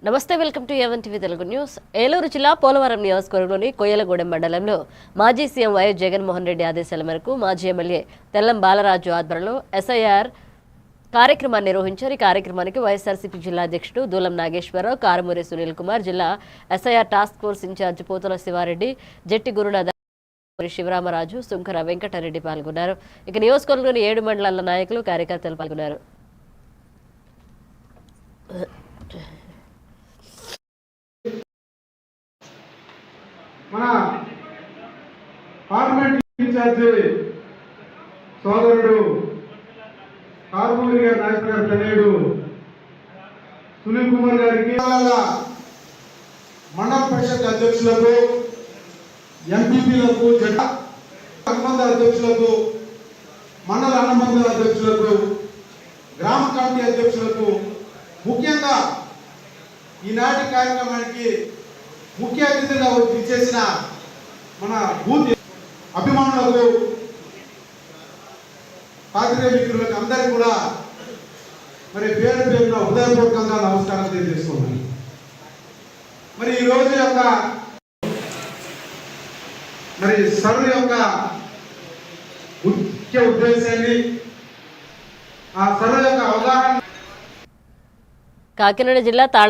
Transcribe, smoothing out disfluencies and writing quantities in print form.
నమస్తే, welcome to even TV Telugu news. Eluru జిల్లా పోలవరం నియోజకవర్గంలోని కొయ్యలగూడెం మండలంలో మాజీ సీఎం వైఎస్ జగన్మోహన్ రెడ్డి ఆదేశాల మేరకు మాజీ ఎమ్మెల్యే తెల్లం బాలరాజు ఆధ్వర్యంలో ఎస్ఐఆర్ కార్యక్రమాన్ని నిర్వహించారు. ఈ కార్యక్రమానికి వైఎస్ఆర్సీపీ జిల్లా అధ్యక్షుడు దూలం నాగేశ్వరరావు, కారుమూరి సునీల్ కుమార్, జిల్లా ఎస్ఐఆర్ టాస్క్ ఫోర్స్ ఇన్ఛార్జ్ పోతుల శివారెడ్డి, జట్టి గురునాథ, శివరామరాజు, సుంకర వెంకటరెడ్డి పాల్గొన్నారు. ఇక నియోజకవర్గంలోని 7 మండలాల నాయకులు, కార్యకర్తలు పాల్గొన్నారు. మన పార్లమెంట్ ఇన్ఛార్జి సోదరుడు కారుమూరి గారి నాగేశ్వర గారి తనయుడు సునీల్ కుమార్ గారికి, మండల పరిషత్ అధ్యక్షులకు, ఎంపీపీలకు, జిల్లా అనుబంధ అధ్యక్షులకు, మండల అనుబంధ అధ్యక్షులకు, గ్రామ కమిటీ అధ్యక్షులకు, ముఖ్యంగా ఈనాటి కార్యక్రమానికి ముఖ్య అతిథిగా ఇచ్చేసిన మన బూత్ అభిమానులకు, పాత్రికేయ మిత్రులకు అందరికీ కూడా మరి పేరు పేరున హృదయపూర్వకంగా నమస్కారం తెలియజేస్తున్నాను. మరి ఈ రోజు యొక్క మరి సభ యొక్క ముఖ్య ఉద్దేశాన్ని, ఆ సభ యొక్క అవగాహన కాకినాడ జిల్లా తాళ